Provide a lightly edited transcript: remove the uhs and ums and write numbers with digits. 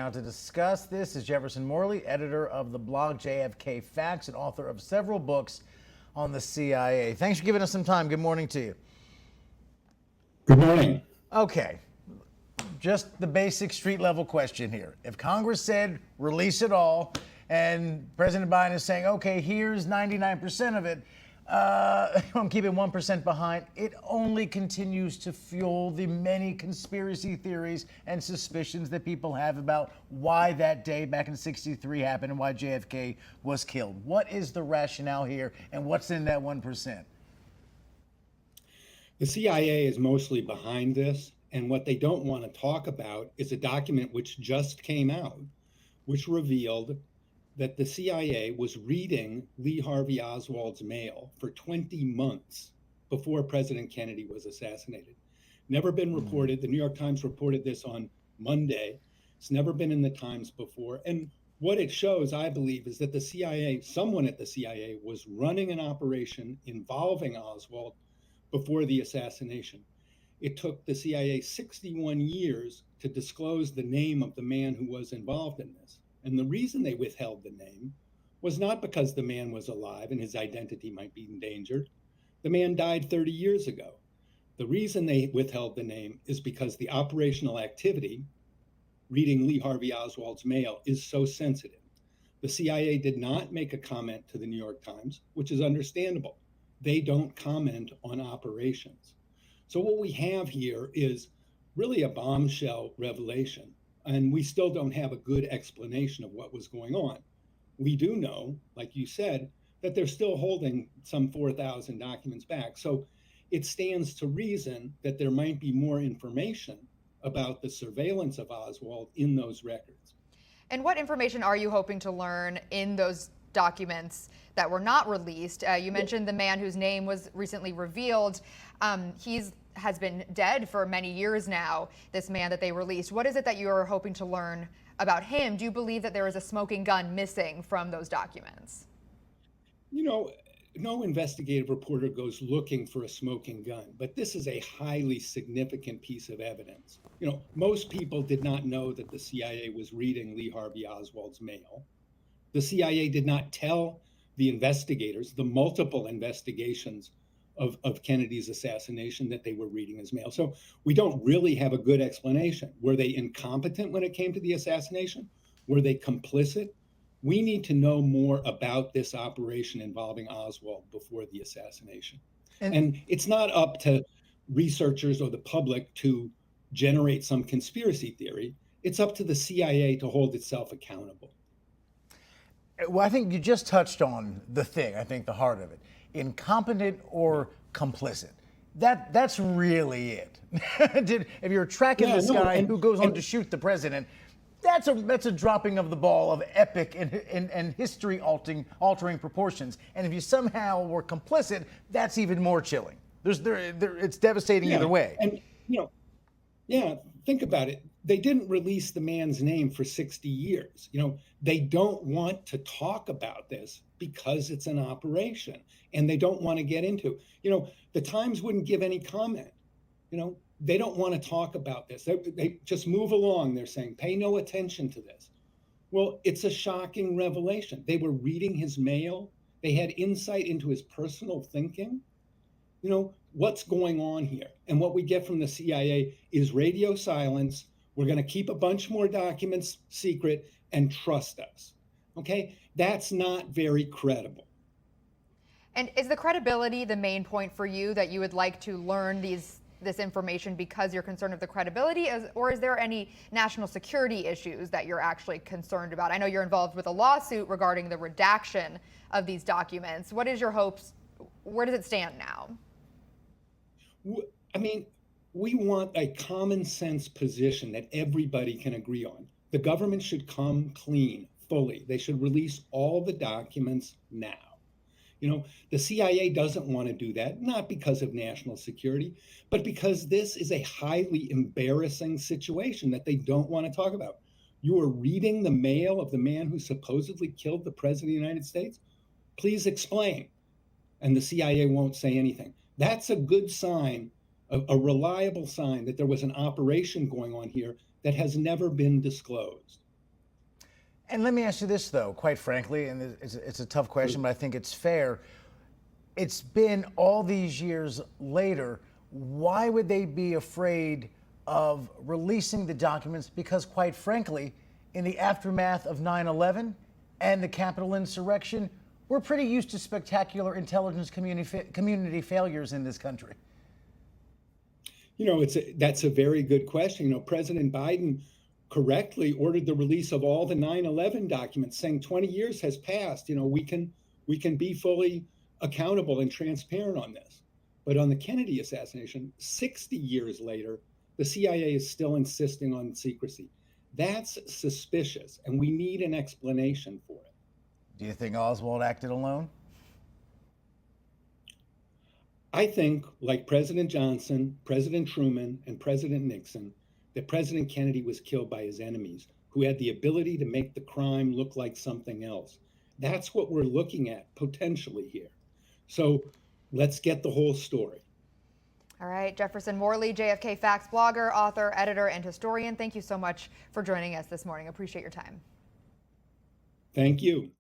now to discuss this is Jefferson Morley, editor of the blog JFK Facts and author of several books on the CIA. Thanks for giving us some time. Good morning to you. Good morning. Okay, just the basic street level question here. If Congress said release it all and President Biden is saying, okay, here's 99% of it, I'm keeping 1% behind, it only continues to fuel the many conspiracy theories and suspicions that people have about why that day back in '63 happened and why JFK was killed. What is the rationale here and what's in that 1%? The CIA is mostly behind this, and what they don't want to talk about is a document which just came out, which revealed that the CIA was reading Lee Harvey Oswald's mail for 20 months before President Kennedy was assassinated. Never been reported. The New York Times reported this on Monday. It's never been in the Times before. And what it shows, I believe, is that the CIA, someone at the CIA, was running an operation involving Oswald before the assassination. It took the CIA 61 years to disclose the name of the man who was involved in this. And the reason they withheld the name was not because the man was alive and his identity might be endangered. The man died 30 years ago. The reason they withheld the name is because the operational activity, reading Lee Harvey Oswald's mail, is so sensitive. The CIA did not make a comment to the New York Times, which is understandable. They don't comment on operations. So what we have here is really a bombshell revelation. And we still don't have a good explanation of what was going on. We do know, like you said, that they're still holding some 4,000 documents back. So it stands to reason that there might be more information about the surveillance of Oswald in those records. And what information are you hoping to learn in those documents that were not released? You mentioned the man whose name was recently revealed. Has been dead for many years now, this man that they released. What is it that you're hoping to learn about him? Do you believe that there is a smoking gun missing from those documents? You know, no investigative reporter goes looking for a smoking gun, but this is a highly significant piece of evidence. You know, most people did not know that the CIA was reading Lee Harvey Oswald's mail. The CIA did not tell the investigators, the multiple investigations of Kennedy's assassination, that they were reading his mail. So we don't really have a good explanation. Were they incompetent when it came to the assassination? Were they complicit? We need to know more about this operation involving Oswald before the assassination. And it's not up to researchers or the public to generate some conspiracy theory. It's up to the CIA to hold itself accountable. Well, I think you just touched on the thing, I think the heart of it. Incompetent or complicit. That's really it. If you're tracking this guy who goes on to shoot the president, that's a dropping of the ball of epic and history altering proportions. And if you somehow were complicit, that's even more chilling. It's devastating either way. And think about it. They didn't release the man's name for 60 years. You know, they don't want to talk about this because it's an operation and they don't want to get into. You know, the Times wouldn't give any comment. You know, they don't want to talk about this. They just move along. They're saying, pay no attention to this. Well, it's a shocking revelation. They were reading his mail. They had insight into his personal thinking. You know, what's going on here? And what we get from the CIA is radio silence. We're going to keep a bunch more documents secret and trust us. Okay? That's not very credible. And is the credibility the main point for you, that you would like to learn this information because you're concerned with the credibility, or is there any national security issues that you're actually concerned about? I know you're involved with a lawsuit regarding the redaction of these documents. What is your hopes? Where does it stand now? I mean, we want a common sense position that everybody can agree on. The government should come clean, fully. They should release all the documents now. You know, the CIA doesn't want to do that, not because of national security, but because this is a highly embarrassing situation that they don't want to talk about. You are reading the mail of the man who supposedly killed the president of the United States? Please explain. And the CIA won't say anything. That's a good sign, a reliable sign that there was an operation going on here that has never been disclosed. And let me ask you this, though, quite frankly, and it's a tough question, but I think it's fair. It's been all these years later. Why would they be afraid of releasing the documents? Because, quite frankly, in the aftermath of 9/11 and the Capitol insurrection, we're pretty used to spectacular intelligence community failures in this country. That's a very good question. President Biden correctly ordered the release of all the 9/11 documents, saying 20 years has passed. We can be fully accountable and transparent on this. But on the Kennedy assassination, 60 years later, the CIA is still insisting on secrecy. That's suspicious, and we need an explanation for it. Do you think Oswald acted alone? I think, like President Johnson, President Truman, and President Nixon, that President Kennedy was killed by his enemies, who had the ability to make the crime look like something else. That's what we're looking at potentially here. So let's get the whole story. All right, Jefferson Morley, JFK Facts blogger, author, editor, and historian. Thank you so much for joining us this morning. Appreciate your time. Thank you.